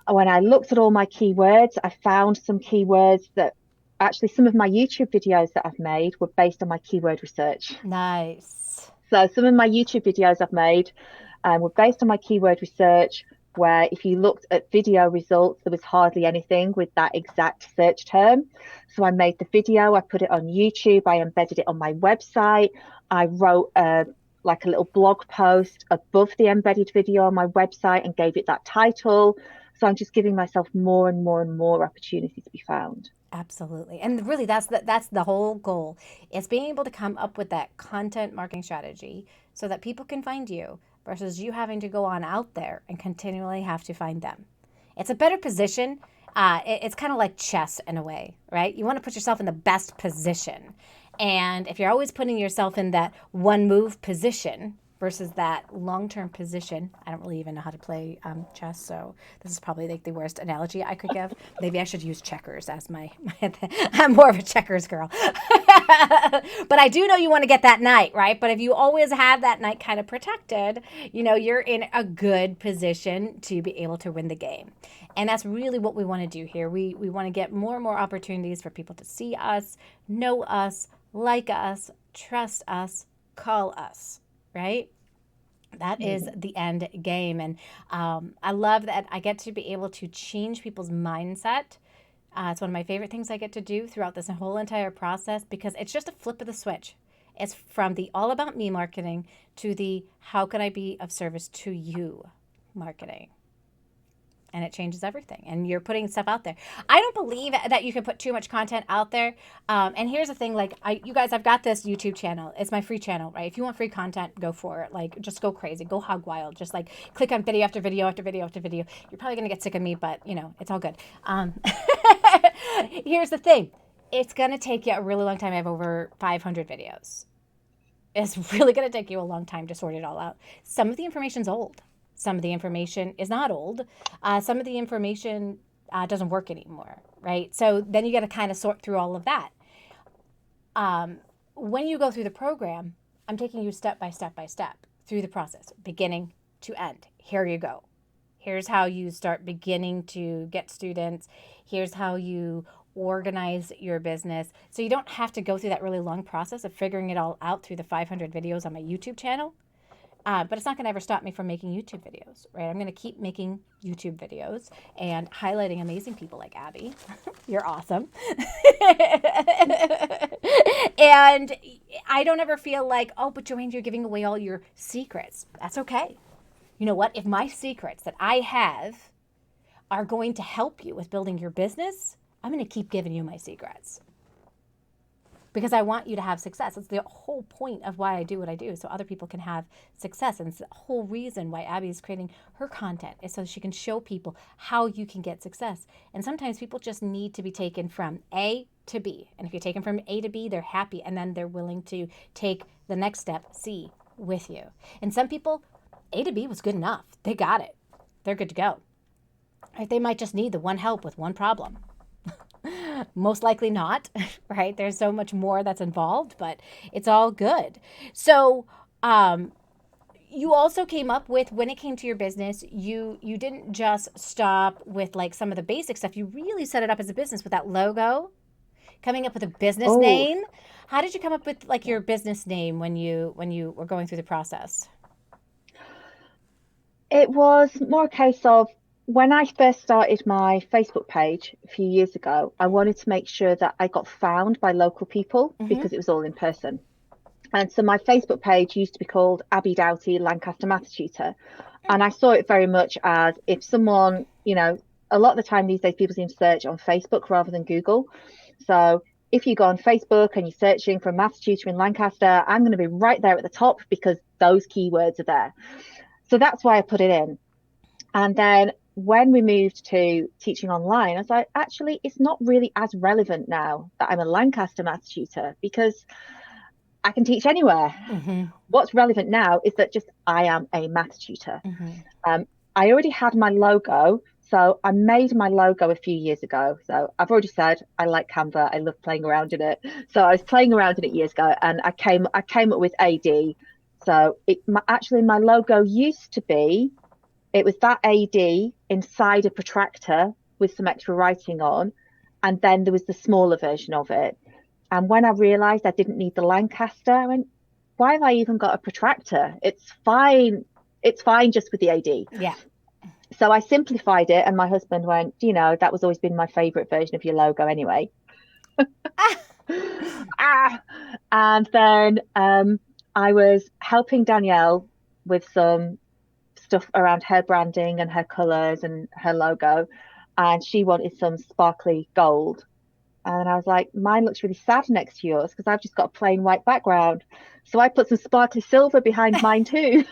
When I looked at all my keywords, I found some keywords that actually some of my YouTube videos that I've made were based on my keyword research. Nice. So some of my YouTube videos I've made were based on my keyword research, where if you looked at video results, there was hardly anything with that exact search term. So I made the video, I put it on YouTube, I embedded it on my website. I wrote like a little blog post above the embedded video on my website and gave it that title. So I'm just giving myself more and more and more opportunity to be found. Absolutely. And really that's the whole goal, is being able to come up with that content marketing strategy so that people can find you versus you having to go on out there and continually have to find them. It's a better position. It's kind of like chess in a way, right? You want to put yourself in the best position. And if you're always putting yourself in that one move position versus that long-term position, I don't really even know how to play chess, so this is probably like the worst analogy I could give. Maybe I should use checkers as my I'm more of a checkers girl. But I do know you want to get that knight, right? But if you always have that knight kind of protected, you're in a good position to be able to win the game. And that's really what we want to do here. We want to get more and more opportunities for people to see us, know us, like us, trust us, call us. Right? That is the end game. And I love that I get to be able to change people's mindset. It's one of my favorite things I get to do throughout this whole entire process, because it's just a flip of the switch. It's from the all about me marketing to the how can I be of service to you marketing. And it changes everything. And you're putting stuff out there. I don't believe that you can put too much content out there. And here's the thing, like, you guys, I've got this YouTube channel. It's my free channel, right? If you want free content, go for it. Like, just go crazy. Go hog wild. Just, like, click on video after video after video after video. You're probably going to get sick of me, but, it's all good. Here's the thing. It's going to take you a really long time. I have over 500 videos. It's really going to take you a long time to sort it all out. Some of the information's old. Some of the information is not old. Some of the information doesn't work anymore, right? So then you got to kind of sort through all of that. When you go through the program, I'm taking you step by step by step through the process, beginning to end. Here you go. Here's how you start beginning to get students. Here's how you organize your business. So you don't have to go through that really long process of figuring it all out through the 500 videos on my YouTube channel. But it's not going to ever stop me from making YouTube videos, right? I'm going to keep making YouTube videos and highlighting amazing people like Abby. You're awesome. And I don't ever feel like, oh, but Joanne, you're giving away all your secrets. That's okay. You know what? If my secrets that I have are going to help you with building your business, I'm going to keep giving you my secrets. because I want you to have success. It's the whole point of why I do what I do, so other people can have success. And it's the whole reason why Abby is creating her content, is so she can show people how you can get success. And sometimes people just need to be taken from A to B. And if you take them from A to B, they're happy, and then they're willing to take the next step, C, with you. And some people, A to B was good enough. They got it. They're good to go. Right? They might just need the one help with one problem. Most likely not, right? There's so much more that's involved, but it's all good. So you also came up with, when it came to your business, you didn't just stop with like some of the basic stuff. You really set it up as a business with that logo, coming up with a business name. How did you come up with like your business name when you were going through the process? It was more a case of, when I first started my Facebook page a few years ago, I wanted to make sure that I got found by local people because it was all in person. And so my Facebook page used to be called Abi Doughty, Lancaster Maths Tutor. And I saw it very much as, if someone, a lot of the time these days people seem to search on Facebook rather than Google. So if you go on Facebook and you're searching for a maths tutor in Lancaster, I'm going to be right there at the top because those keywords are there. So that's why I put it in. And then when we moved to teaching online, I was like, actually, it's not really as relevant now that I'm a Lancaster maths tutor, because I can teach anywhere. What's relevant now is that just I am a maths tutor. I already had my logo. So I made my logo a few years ago. So I've already said I like Canva. I love playing around in it. So I was playing around in it years ago, and I came up with AD. So actually my logo used to be, it was that AD inside a protractor with some extra writing on, and then there was the smaller version of it. And when I realized I didn't need the Lancaster, I went, why have I even got a protractor? It's fine just with the AD. Yeah. So I simplified it, and my husband went, that was always been my favorite version of your logo anyway. And then I was helping Danielle with some stuff around her branding and her colors and her logo, and she wanted some sparkly gold, and I was like, mine looks really sad next to yours because I've just got a plain white background. So I put some sparkly silver behind mine too.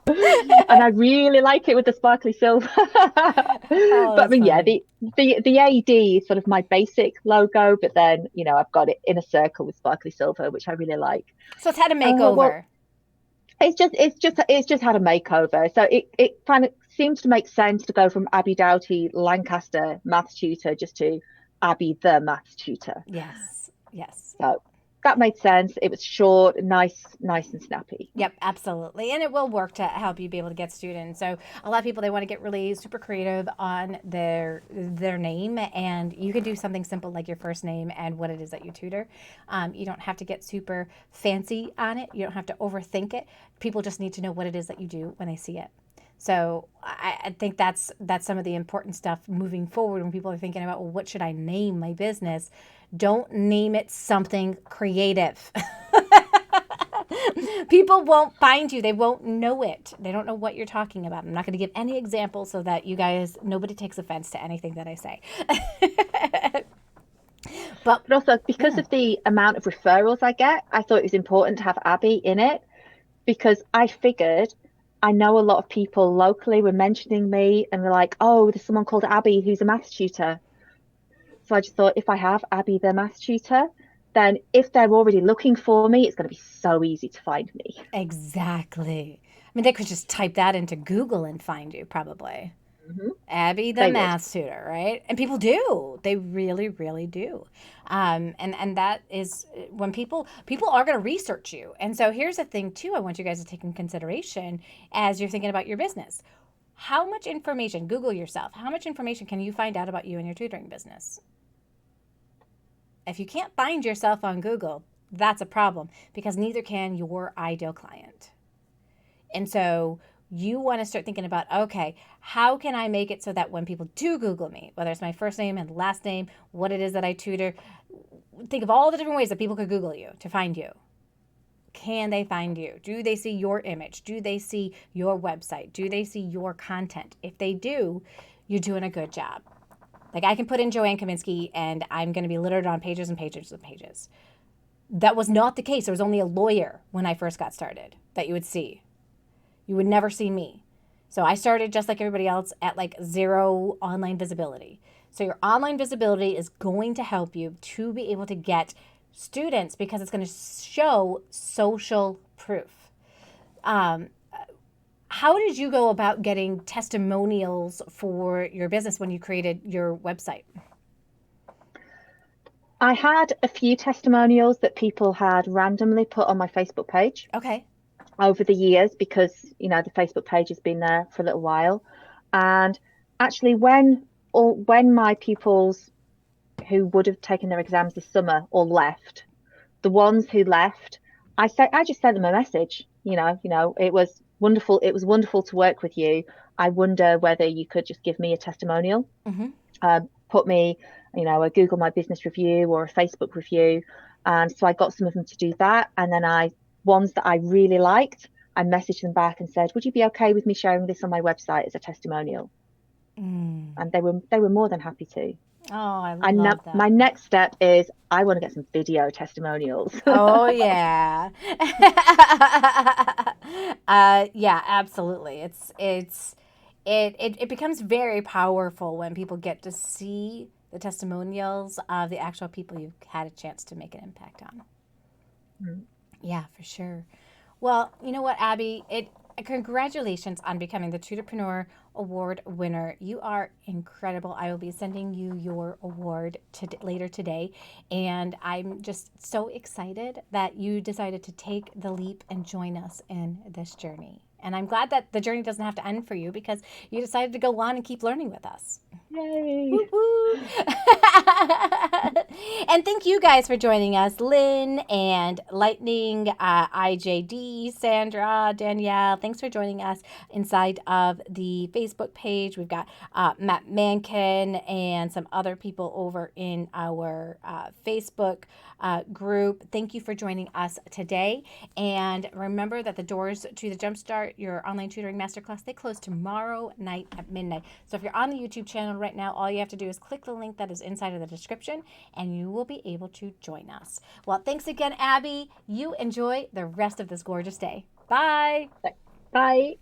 And I really like it with the sparkly silver. But I mean, funny. The AD is sort of my basic logo, but then I've got it in a circle with sparkly silver, which I really like. So it's had a makeover. It's just had a makeover. So it kind of seems to make sense to go from Abi Doughty, Lancaster maths tutor, just to Abi the maths tutor. Yes. So that made sense. It was short, nice and snappy. Yep, absolutely. And it will work to help you be able to get students. So a lot of people, they want to get really super creative on their name, and you can do something simple like your first name and what it is that you tutor. You don't have to get super fancy on it. You don't have to overthink it. People just need to know what it is that you do when they see it. So I think that's some of the important stuff moving forward when people are thinking about, well, what should I name my business? Don't name it something creative. People won't find you. They won't know it. They don't know what you're talking about. I'm not going to give any examples so that you guys, nobody takes offense to anything that I say. But also, because of the amount of referrals I get, I thought it was important to have Abi in it, because I figured, I know a lot of people locally were mentioning me and were like, oh, there's someone called Abi who's a maths tutor. So I just thought, if I have Abi the maths tutor, then if they're already looking for me, it's going to be so easy to find me. Exactly. I mean, they could just type that into Google and find you, probably. Abi the maths tutor, right? And people do. They really, really do. And that is when people are going to research you. And so here's the thing, too, I want you guys to take in consideration as you're thinking about your business. How much information, Google yourself, how much information can you find out about you and your tutoring business? If you can't find yourself on Google, that's a problem, because neither can your ideal client. And so you want to start thinking about, okay, how can I make it so that when people do Google me, whether it's my first name and last name, what it is that I tutor, think of all the different ways that people could Google you to find you. Can they find you? Do they see your image? Do they see your website? Do they see your content? If they do, you're doing a good job. Like, I can put in Joanne Kaminski and I'm going to be littered on pages and pages and pages. That was not the case. There was only a lawyer when I first got started that you would see. You would never see me. So I started just like everybody else at like 0 online visibility. So your online visibility is going to help you to be able to get students because it's going to show social proof. How did you go about getting testimonials for your business when you created your website? I had a few testimonials that people had randomly put on my Facebook page Okay. over the years because, the Facebook page has been there for a little while. And actually, when my pupils who would have taken their exams this summer all left, the ones who left, I just sent them a message. It was wonderful. It was wonderful to work with you. I wonder whether you could just give me a testimonial. Mm-hmm. Put me, a Google My Business review or a Facebook review. And so I got some of them to do that. And then ones that I really liked, I messaged them back and said, would you be okay with me sharing this on my website as a testimonial? And they were more than happy to. Oh, I And love that. my next step is I want to get some video testimonials. Oh yeah. Yeah, absolutely. It becomes very powerful when people get to see the testimonials of the actual people you've had a chance to make an impact on. Yeah, for sure. Well, you know what, Abby? Congratulations on becoming the Tutorpreneur Award winner. You are incredible. I will be sending you your award later today, and I'm just so excited that you decided to take the leap and join us in this journey. And I'm glad that the journey doesn't have to end for you because you decided to go on and keep learning with us. Yay! Woo-hoo. And thank you guys for joining us, Lynn and Lightning, IJD, Sandra, Danielle. Thanks for joining us inside of the Facebook page. We've got Matt Mankin and some other people over in our Facebook group. Thank you for joining us today. And remember that the doors to the Jumpstart, your online tutoring masterclass, they close tomorrow night at midnight. So if you're on the YouTube channel right now, all you have to do is click the link that is inside of the description and you will be able to join us. Well, thanks again, Abby. You enjoy the rest of this gorgeous day. Bye. Bye.